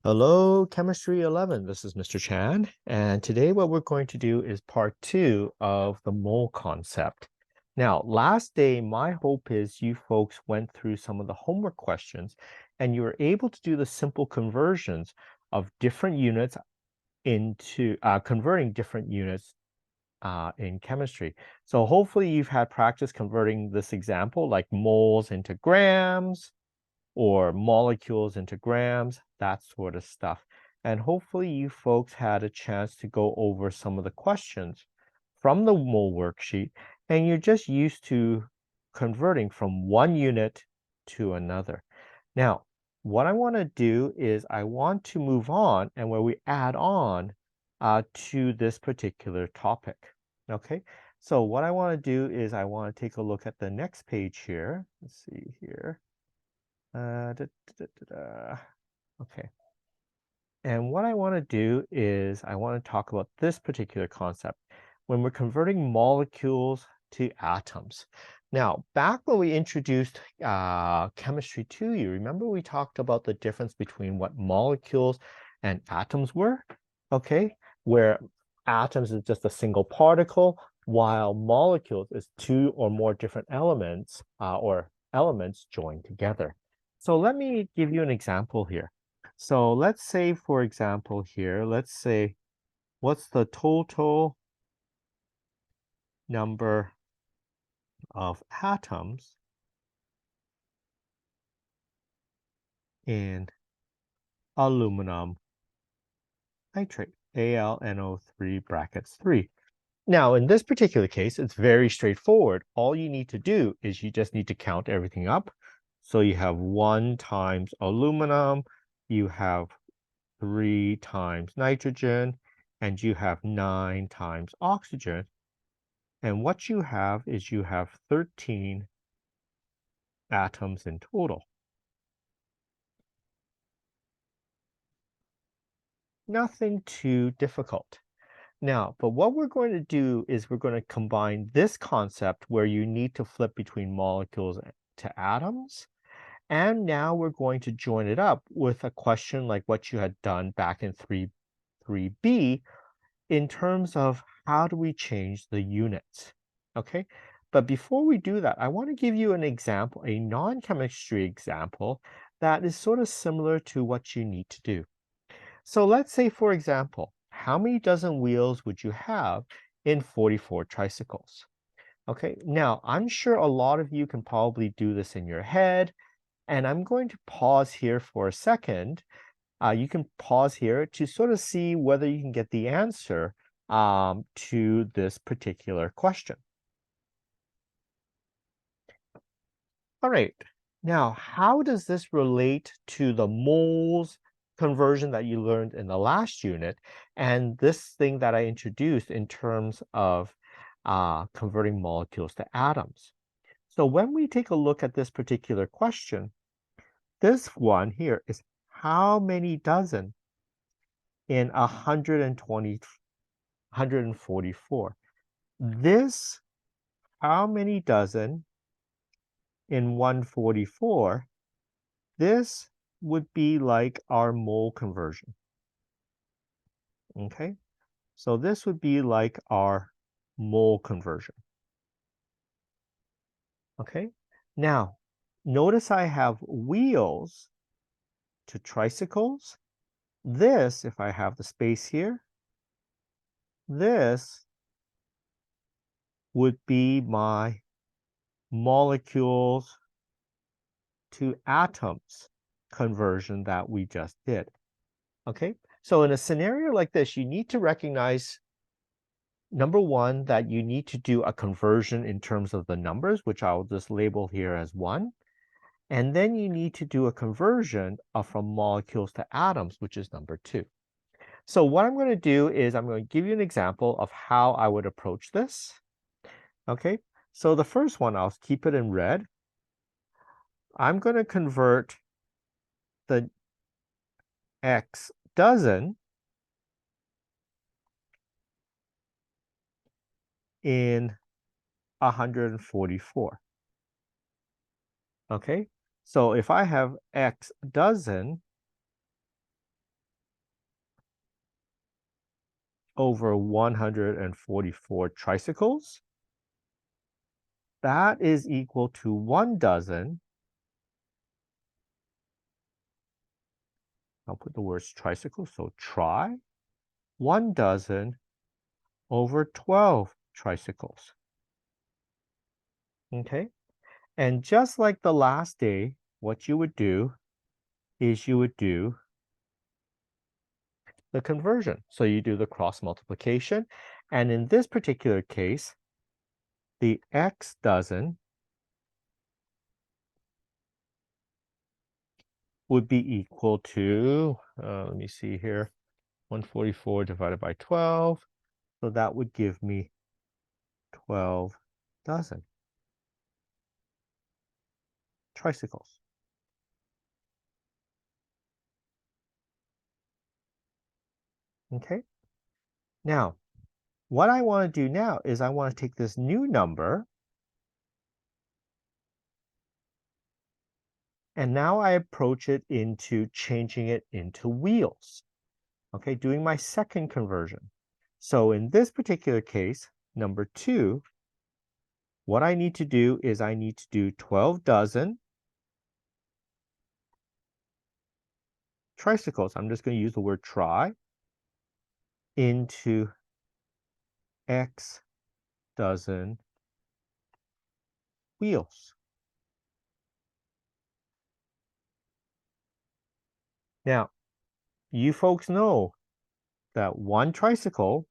Hello, Chemistry 11. This is Mr. Chan, and today what we're going to do is part 2 of the mole concept. Now, last day, my hope is you folks went through some of the homework questions and you were able to do the simple conversions of different units into converting different units in chemistry. So hopefully you've had practice converting this example like moles into grams, or molecules into grams, that sort of stuff. And hopefully you folks had a chance to go over some of the questions from the mole worksheet, and you're just used to converting from one unit to another. Now, what I want to do is I want to move on and where we add on to this particular topic. Okay, so what I want to do is I want to take a look at the next page here. Let's see here. Okay. And what I want to do is I want to talk about this particular concept when we're converting molecules to atoms. Now, back when we introduced chemistry to you, remember we talked about the difference between what molecules and atoms were? Okay, where atoms is just a single particle, while molecules is two or more different elements or elements joined together. So let me give you an example here. So let's say, for example, here, let's say, what's the total number of atoms in aluminum nitrate, AlNO3 brackets 3. Now, in this particular case, it's very straightforward. All you need to do is you just need to count everything up. So you have 1 times aluminum, you have 3 times nitrogen, and you have 9 times oxygen. And what you have is you have 13 atoms in total. Nothing too difficult. Now, but what we're going to do is we're going to combine this concept where you need to flip between molecules to atoms. And now we're going to join it up with a question like what you had done back in 3b in terms of how do we change the units, okay? But before we do that, I want to give you an example, a non-chemistry example that is sort of similar to what you need to do. So let's say, for example, how many dozen wheels would you have in 44 tricycles? Okay, now I'm sure a lot of you can probably do this in your head, and I'm going to pause here for a second. You can pause here to sort of see whether you can get the answer to this particular question. All right, now how does this relate to the moles conversion that you learned in the last unit and this thing that I introduced in terms of converting molecules to atoms? So when we take a look at this particular question, this one here is how many dozen in 120, 144? This, how many dozen in 144? This would be like our mole conversion. Okay, so this would be like our mole conversion. Okay, now notice I have wheels to tricycles. This, if I have the space here, this would be my molecules to atoms conversion that we just did. Okay, so in a scenario like this, you need to recognize, number one, that you need to do a conversion in terms of the numbers, which I'll just label here as 1. And then you need to do a conversion from molecules to atoms, which is number 2. So what I'm going to do is I'm going to give you an example of how I would approach this. Okay, so the first one, I'll keep it in red. I'm going to convert the X dozen in 144. Okay, so if I have X dozen over 144 tricycles. That is equal to 1 dozen. I'll put the words tricycle, so try 1 dozen over 12 tricycles. Okay, and just like the last day, what you would do is you would do the conversion. So you do the cross multiplication, and in this particular case, the x dozen would be equal to, let me see here, 144 divided by 12. So that would give me 12 dozen tricycles. Okay. Now, what I want to do now is I want to take this new number, and now I approach it into changing it into wheels. Okay, doing my second conversion. So in this particular case, number 2, what I need to do is I need to do 12 dozen tricycles. I'm just going to use the word try into x dozen wheels. Now, you folks know that 1 tricycle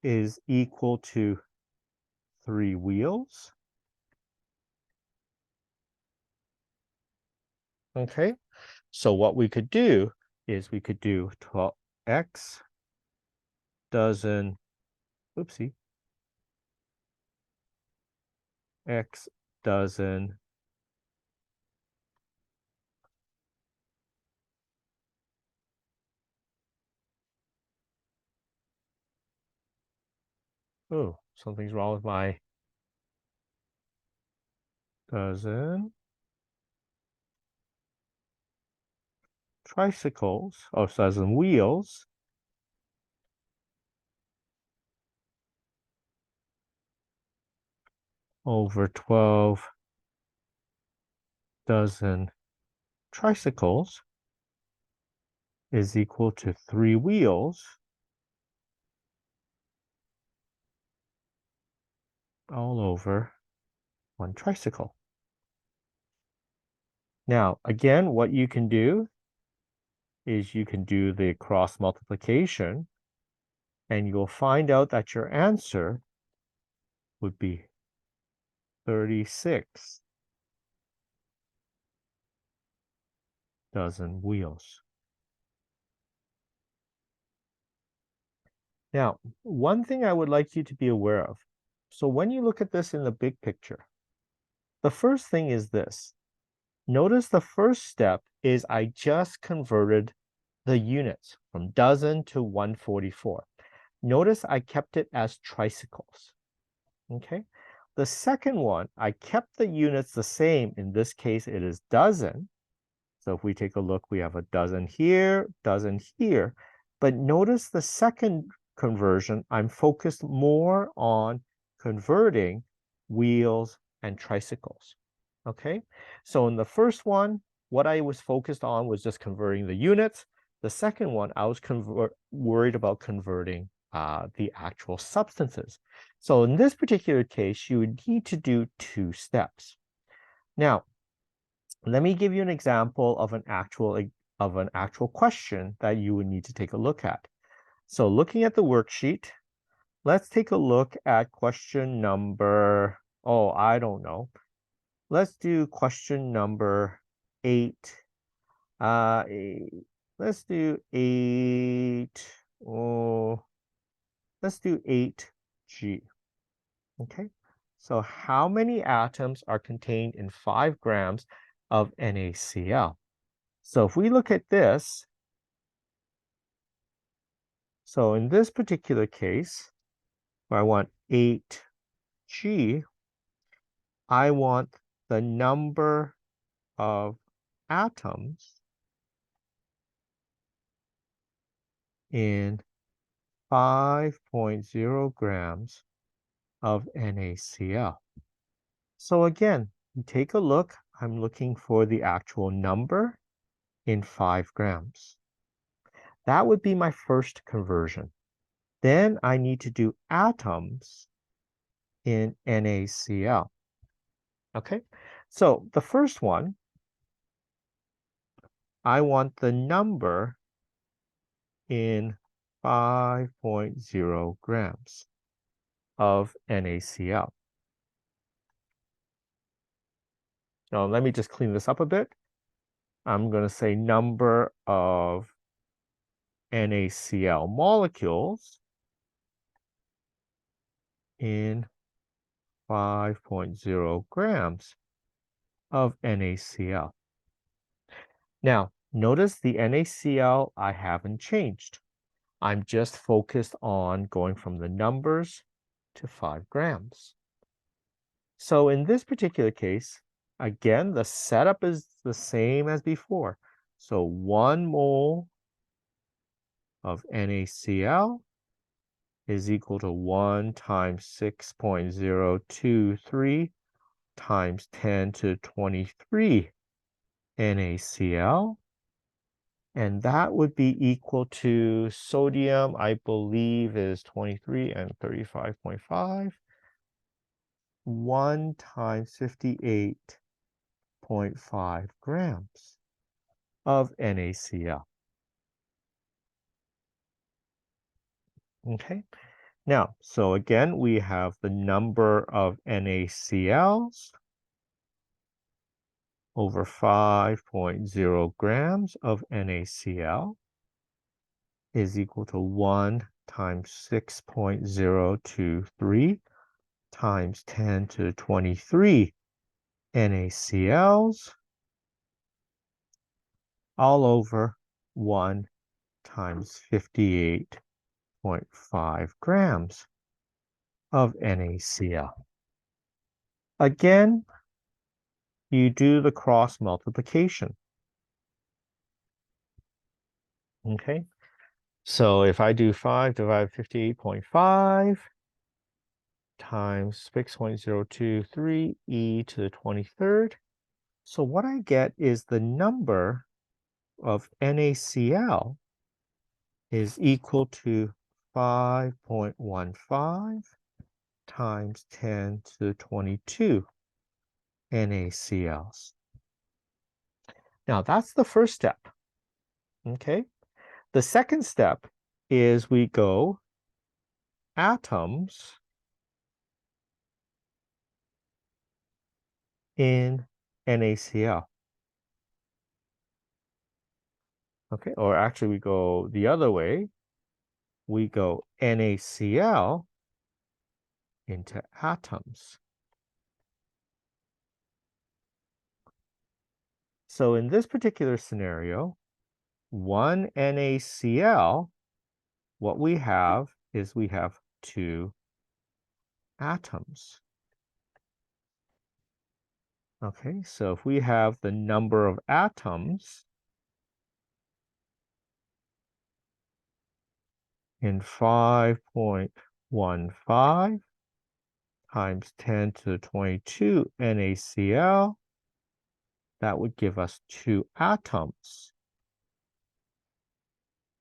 is equal to 3 wheels. Okay, so what we could do is we could do 12x dozen, oopsie, x dozen oh, something's wrong with my dozen tricycles, oh, dozen wheels over 12 dozen tricycles is equal to 3 wheels all over 1 tricycle. Now, again, what you can do is you can do the cross multiplication, and you'll find out that your answer would be 36 dozen wheels. Now, one thing I would like you to be aware of. So when you look at this in the big picture, the first thing is this. Notice the first step is I just converted the units from dozen to 144. Notice I kept it as tricycles. Okay. The second one, I kept the units the same. In this case, it is dozen. So if we take a look, we have a dozen here, dozen here. But notice the second conversion, I'm focused more on converting wheels and tricycles. Okay, so in the first one, what I was focused on was just converting the units. The second one, I was worried about converting the actual substances. So in this particular case, you would need to do 2 steps. Now, let me give you an example of an actual question that you would need to take a look at. So looking at the worksheet, let's take a look at question number, oh, I don't know. Let's do question number 8. Let's do 8. Oh, let's do 8G. Okay. So how many atoms are contained in 5 grams of NaCl? So if we look at this, so in this particular case, where I want 8G, I want the number of atoms in 5.0 grams of NaCl. So again, you take a look. I'm looking for the actual number in 5 grams. That would be my first conversion. Then I need to do atoms in NaCl. Okay, so the first one, I want the number in 5.0 grams of NaCl. Now, let me just clean this up a bit. I'm going to say number of NaCl molecules in 5.0 grams of NaCl. Now, notice the NaCl I haven't changed. I'm just focused on going from the numbers to 5 grams. So in this particular case, again, the setup is the same as before. So 1 mole of NaCl is equal to 1 times 6.023 times 10 to the 23 NaCl. And that would be equal to sodium, I believe, is 23 and 35.5. 1 times 58.5 grams of NaCl. Okay, now, so again, we have the number of NaCl's over 5.0 grams of NaCl is equal to 1 times 6.023 times 10 to the 23 NaCl's all over 1 times 58.5 grams of NaCl. Again, you do the cross multiplication. Okay, so if I do 5 divided by 58.5 times 6.023 e to the 23rd, so what I get is the number of NaCl is equal to 5.15 times 10 to the 22 NaCl's. Now that's the first step. Okay, the second step is we go atoms in NaCl. Okay, or actually we go the other way. We go NaCl into atoms. So in this particular scenario, 1 NaCl, what we have is we have 2 atoms. Okay, so if we have the number of atoms in 5.15 times 10 to the 22 NaCl, that would give us 2 atoms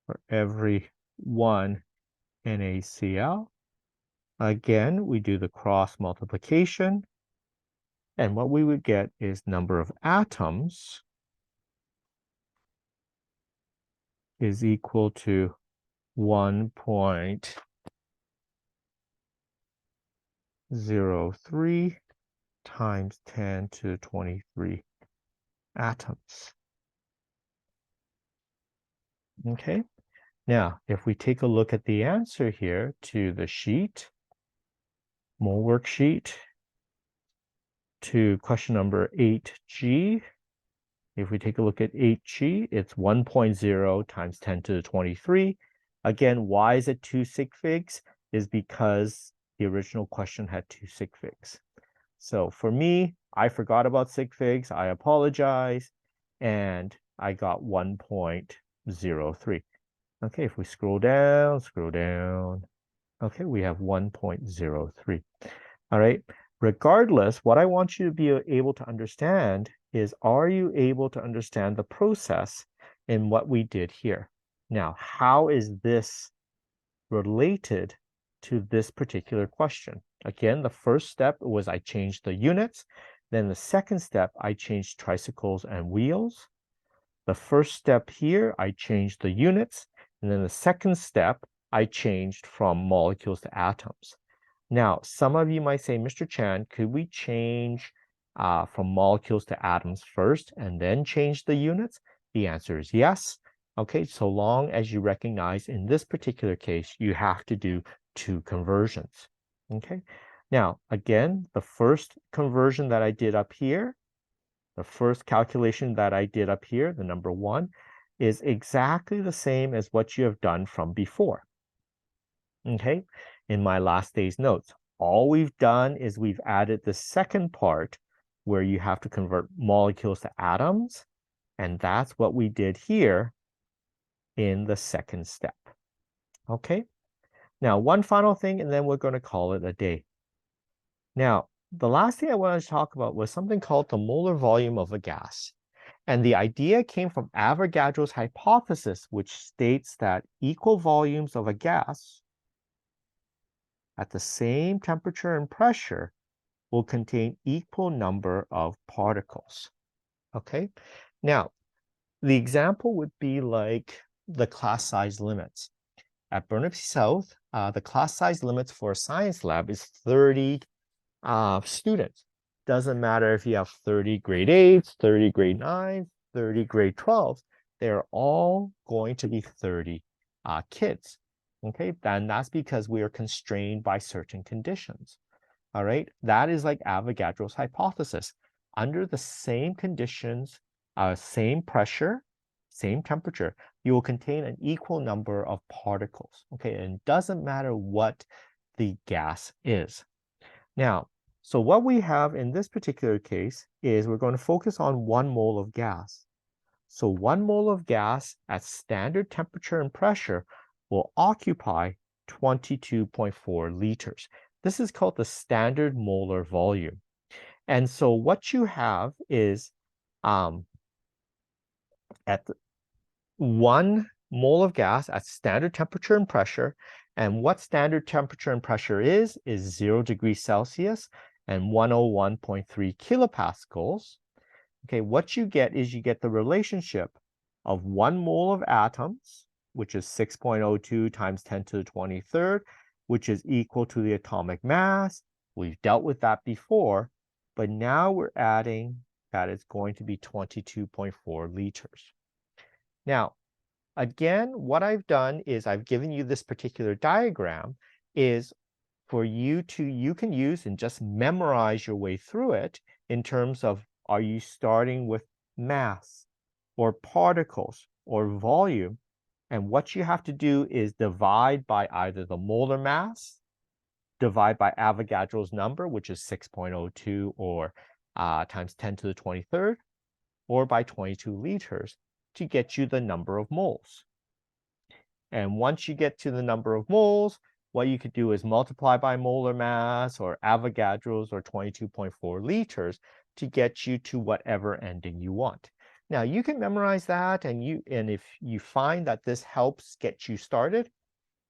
for every 1 NaCl. Again, we do the cross multiplication, and what we would get is number of atoms is equal to 1.03 times 10 to the 23 atoms. Okay, now if we take a look at the answer here to the sheet, mole worksheet, to question number 8G, if we take a look at 8G, it's 1.0 times 10 to the 23. Again, why is it 2 sig figs? Is because the original question had 2 sig figs. So for me, I forgot about sig figs. I apologize. And I got 1.03. Okay, if we scroll down, okay, we have 1.03. All right, regardless, what I want you to be able to understand is, are you able to understand the process in what we did here? Now, how is this related to this particular question? Again, the first step was I changed the units. Then the second step, I changed tricycles and wheels. The first step here, I changed the units. And then the second step, I changed from molecules to atoms. Now, some of you might say, Mr. Chan, could we change from molecules to atoms first and then change the units? The answer is yes. Okay, so long as you recognize in this particular case, you have to do two conversions. Okay, now again, the first conversion that I did up here, the first calculation that I did up here, the number 1, is exactly the same as what you have done from before. Okay, in my last day's notes, all we've done is we've added the second part where you have to convert molecules to atoms, and that's what we did here in the second step. Okay, now one final thing, and then we're going to call it a day. Now, the last thing I wanted to talk about was something called the molar volume of a gas. And the idea came from Avogadro's hypothesis, which states that equal volumes of a gas at the same temperature and pressure will contain equal number of particles. Okay, now the example would be like the class size limits. At Burnaby South, the class size limits for a science lab is 30 students. Doesn't matter if you have 30 grade 8s, 30 grade 9s, 30 grade 12s, they're all going to be 30 kids. Okay, and that's because we are constrained by certain conditions. All right, that is like Avogadro's hypothesis. Under the same conditions, same pressure, same temperature, you will contain an equal number of particles. Okay, and it doesn't matter what the gas is. Now, so what we have in this particular case is we're going to focus on 1 mole of gas. So 1 mole of gas at standard temperature and pressure will occupy 22.4 liters. This is called the standard molar volume. And so what you have is at 1 mole of gas at standard temperature and pressure. And what standard temperature and pressure is 0 degrees Celsius and 101.3 kilopascals. Okay, what you get is you get the relationship of 1 mole of atoms, which is 6.02 times 10 to the 23rd, which is equal to the atomic mass. We've dealt with that before, but now we're adding that it's going to be 22.4 liters. Now, again, what I've done is I've given you this particular diagram is for you can use and just memorize your way through it in terms of, are you starting with mass or particles or volume? And what you have to do is divide by either the molar mass, divide by Avogadro's number, which is 6.02 or times 10 to the 23rd, or by 22 liters to get you the number of moles. And once you get to the number of moles, what you could do is multiply by molar mass or Avogadro's or 22.4 liters to get you to whatever ending you want. Now you can memorize that, and if you find that this helps get you started,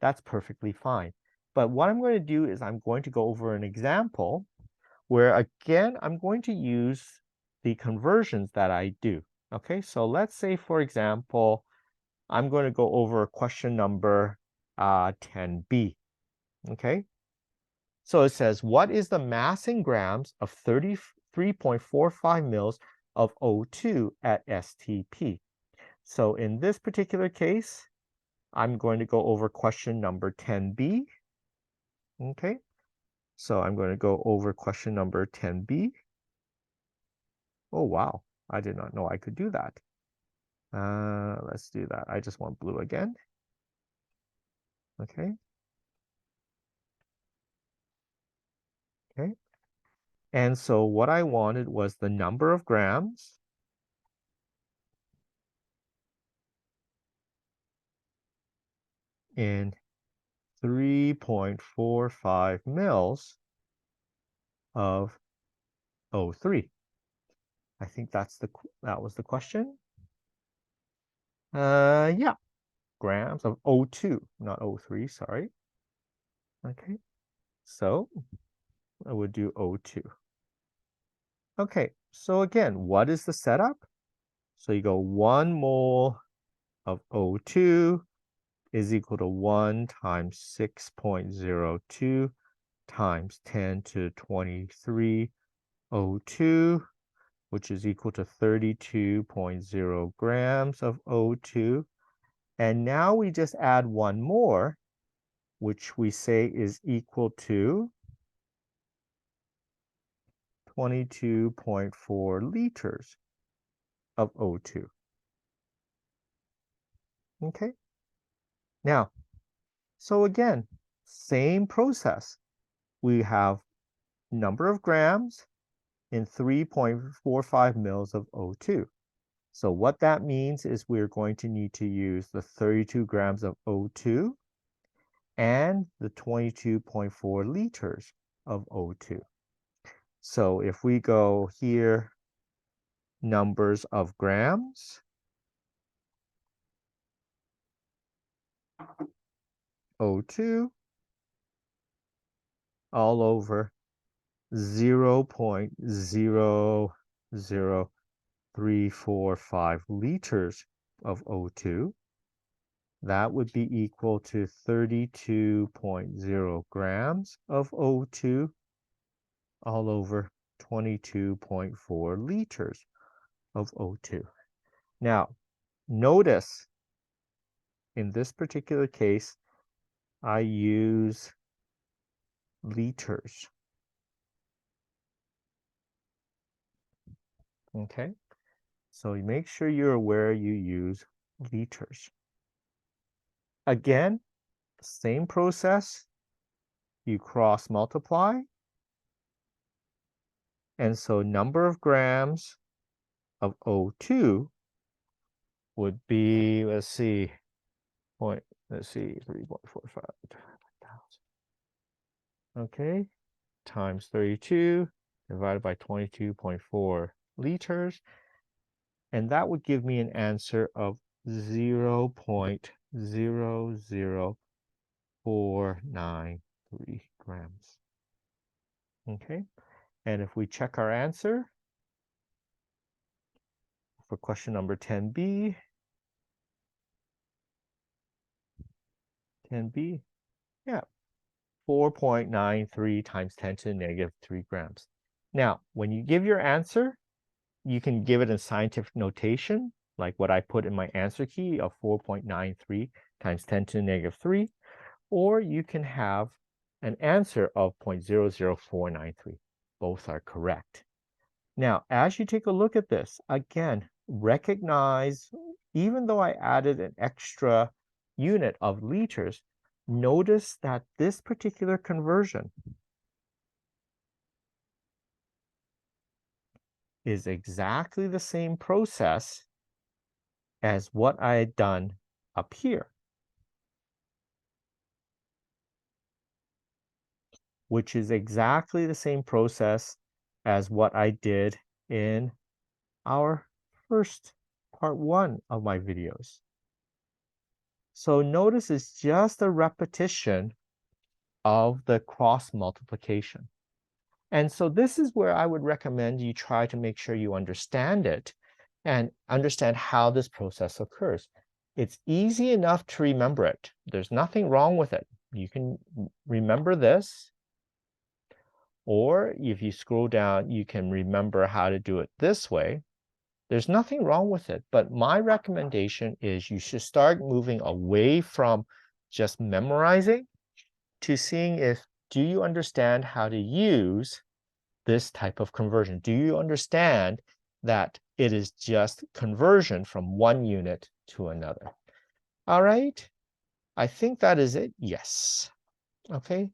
that's perfectly fine. But what I'm going to do is I'm going to go over an example where, again, I'm going to use the conversions that I do. Okay, so let's say, for example, I'm going to go over question number 10b. Okay, so it says, what is the mass in grams of 33.45 mils of O2 at STP? So in this particular case, I'm going to go over question number 10b. Okay, so I'm going to go over question number 10b. Oh, wow, I did not know I could do that. Let's do that. I just want blue again. Okay. Okay. And so what I wanted was the number of grams in 3.45 mils of O3. I think that was the question. Yeah, grams of O2, not O3, sorry. Okay, so I would do O2. Okay, so again, what is the setup? So you go 1 mole of O2 is equal to 1 times 6.02 times 10 to 23 O2, which is equal to 32.0 grams of O2. And now we just add one more, which we say is equal to 22.4 liters of O2. Okay. Now, so again, same process. We have number of grams in 3.45 mils of O2. So what that means is we're going to need to use the 32 grams of O2 and the 22.4 liters of O2. So if we go here, numbers of grams, O2, all over 0.00345 liters of O2. That would be equal to 32.0 grams of O2 all over 22.4 liters of O2. Now, notice in this particular case, I use liters. Okay, so you make sure you're aware you use liters. Again, same process, you cross multiply, and so number of grams of O2 would be, let's see, 3.45, okay, times 32 divided by 22.4 liters, and that would give me an answer of 0.00493 grams. Okay, and if we check our answer for question number 10B, yeah, 4.93 times 10 to the negative 3 grams. Now, when you give your answer, you can give it in scientific notation, like what I put in my answer key of 4.93 times 10 to the negative 3, or you can have an answer of 0.00493. Both are correct. Now, as you take a look at this, again, recognize, even though I added an extra unit of liters, notice that this particular conversion is exactly the same process as what I had done up here, which is exactly the same process as what I did in our first part 1 of my videos. So notice it's just a repetition of the cross multiplication. And so this is where I would recommend you try to make sure you understand it and understand how this process occurs. It's easy enough to remember it. There's nothing wrong with it. You can remember this, or if you scroll down, you can remember how to do it this way. There's nothing wrong with it, but my recommendation is you should start moving away from just memorizing to seeing if, do you understand how to use this type of conversion? Do you understand that it is just conversion from one unit to another? All right, I think that is it. Yes. Okay.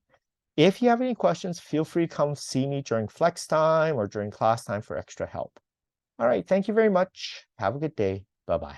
If you have any questions, feel free to come see me during flex time or during class time for extra help. All right, thank you very much. Have a good day. Bye-bye.